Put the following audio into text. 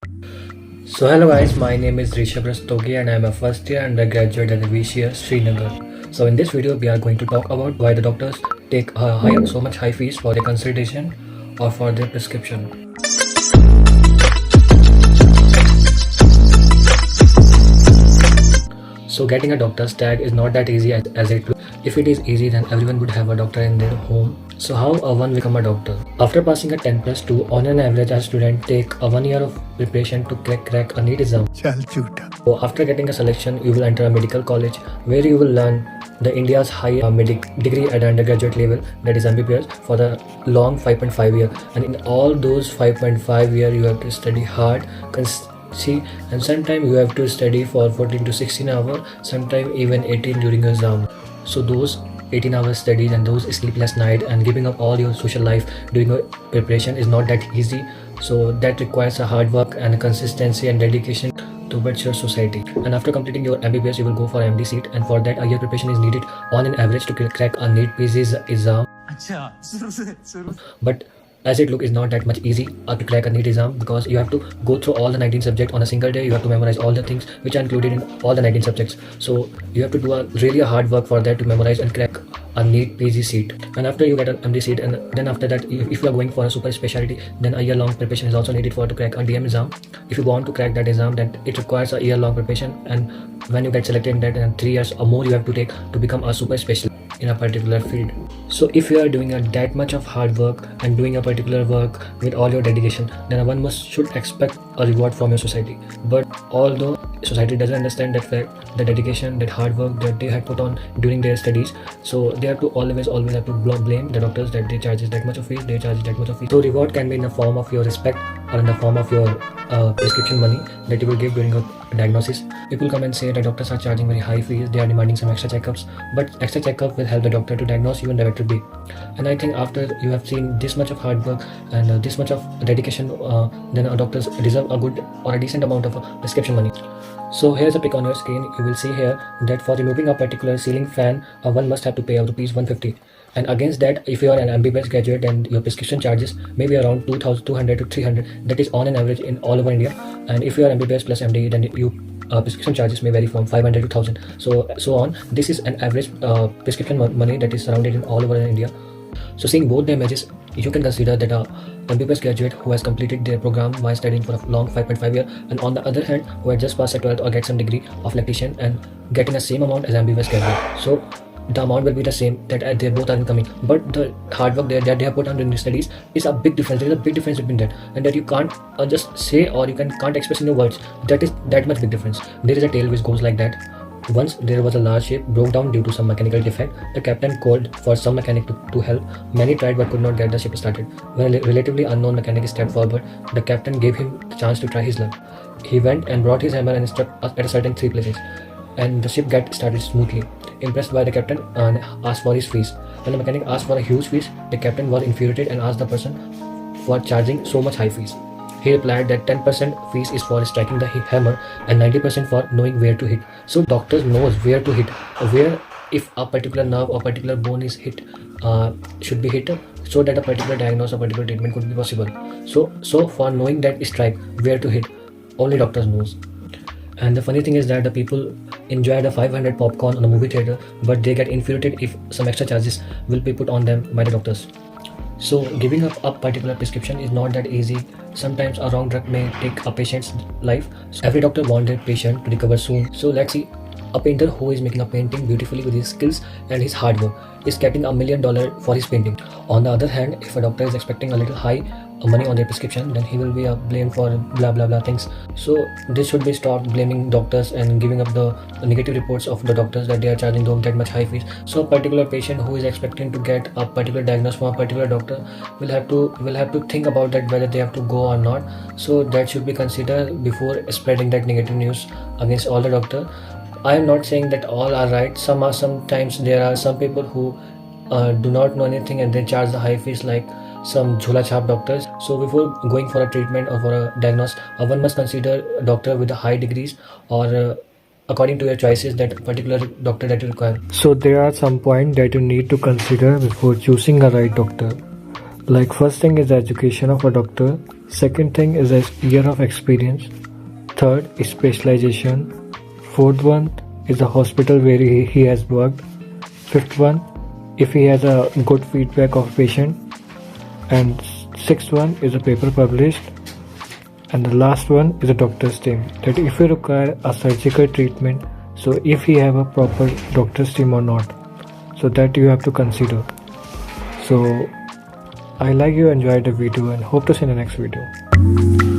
So hello guys, my name is Rishabh Rastogi and I am a first year undergraduate at the VCS Srinagar. So in this video we are going to talk about why the doctors take so much high fees for their consultation or for their prescription. So getting a doctor's tag is not that easy as it looks. If it is easy, then everyone would have a doctor in their home. So how one become a doctor? After passing a 10+2, on an average a student take a 1 year of preparation to crack a NEET exam. So after getting a selection, you will enter a medical college where you will learn the India's high degree at undergraduate level, that is MBBS, for the long 5.5 year. And in all those 5.5 year, you have to study hard, and sometimes you have to study for 14 to 16 hours, sometimes even 18 during your exam. So those 18 hours studies and those sleepless night and giving up all your social life during your preparation is not that easy. So that requires a hard work and consistency and dedication towards your society. And after completing your MBBS, you will go for MD seat, and for that a year preparation is needed on an average to crack a NEET PG exam. But as it look is not that much easy to crack a NEET exam, because you have to go through all the 19 subjects on a single day. You have to memorize all the things which are included in all the 19 subjects. So you have to do really hard work for that to memorize and crack a NEET PG seat. And after you get an MD seat, and then after that, if you are going for a super specialty, then a year long preparation is also needed to crack a DM exam. If you want to crack that exam, then it requires a year long preparation, and when you get selected in that, and 3 years or more you have to take to become a super specialist in a particular field. So if you are doing that much of hard work and doing a particular work with all your dedication, then one should expect a reward from your society. But although society doesn't understand that fact, the dedication, that hard work that they had put on during their studies, so they have to always have to blame the doctors that they charge that much of fees, So reward can be in the form of your respect or in the form of your prescription money that you will give during a diagnosis. People come and say that doctors are charging very high fees, they are demanding some extra checkups, but extra checkup will help the doctor to diagnose you in the better way. And I think after you have seen this much of hard work and this much of dedication, then doctors deserve a good or a decent amount of prescription money. So here's a pic on your screen. You will see here that for removing a particular ceiling fan, one must have to pay rupees 150. And against that, if you are an MBBS graduate, then your prescription charges may be around 2,200 to 300. That is on an average in all over India. And if you are MBBS plus MD, then you prescription charges may vary from 500 to 1,000. So on. This is an average prescription money that is surrounded in all over India. So seeing both the images, you can consider that a MBBS graduate who has completed their program while studying for a long 5.5 year, and on the other hand, who had just passed a 12th or get some degree of electrician and getting the same amount as MBBS graduate. So the amount will be the same, that they both are incoming, but the hard work that they have put on during the studies is a big difference. There is a big difference between that, and that you can't just say, or you can't express in your words. That is that much big difference. There is a tale which goes like that. Once there was a large ship broke down due to some mechanical defect. The captain called for some mechanic to help. Many tried but could not get the ship started. When a relatively unknown mechanic stepped forward, the captain gave him the chance to try his luck. He went and brought his hammer and struck at a certain 3 places, and the ship got started smoothly. Impressed by the captain, asked for his fees. When the mechanic asked for a huge fees, the captain was infuriated and asked the person for charging so much high fees. He replied that 10% fees is for striking the hammer and 90% for knowing where to hit. So doctors knows where to hit, where if a particular nerve or particular bone is hit, should be hit, so that a particular diagnosis or particular treatment could be possible. So for knowing that strike, where to hit, only doctors knows. And the funny thing is that the people enjoy the 500 popcorn on a movie theater, but they get infuriated if some extra charges will be put on them by the doctors. So giving up a particular prescription is not that easy. Sometimes a wrong drug may take a patient's life. So every doctor wants their patient to recover soon. So let's see, a painter who is making a painting beautifully with his skills and his hard work is getting $1 million for his painting. On the other hand, if a doctor is expecting a little high money on their prescription, then he will be blamed for blah blah blah things. So this should be stopped, blaming doctors and giving up the negative reports of the doctors that they are charging them that much high fees. So a particular patient who is expecting to get a particular diagnosis from a particular doctor will have to think about that, whether they have to go or not. So that should be considered before spreading that negative news against all the doctor. I am not saying that all are right. Sometimes there are some people who do not know anything and they charge the high fees, like some jhula chap doctors. So before going for a treatment or for a diagnosis, one must consider a doctor with the high degrees, or according to your choices, that particular doctor that you require. So there are some points that you need to consider before choosing a right doctor. Like first thing is the education of a doctor, second thing is a year of experience, third is specialization, fourth one is the hospital where he has worked, fifth one if he has a good feedback of patient, and sixth one is a paper published, and the last one is a doctor's team, that if you require a surgical treatment, so if he have a proper doctor's team or not, so that you have to consider. So I like you enjoyed the video and hope to see you in the next video.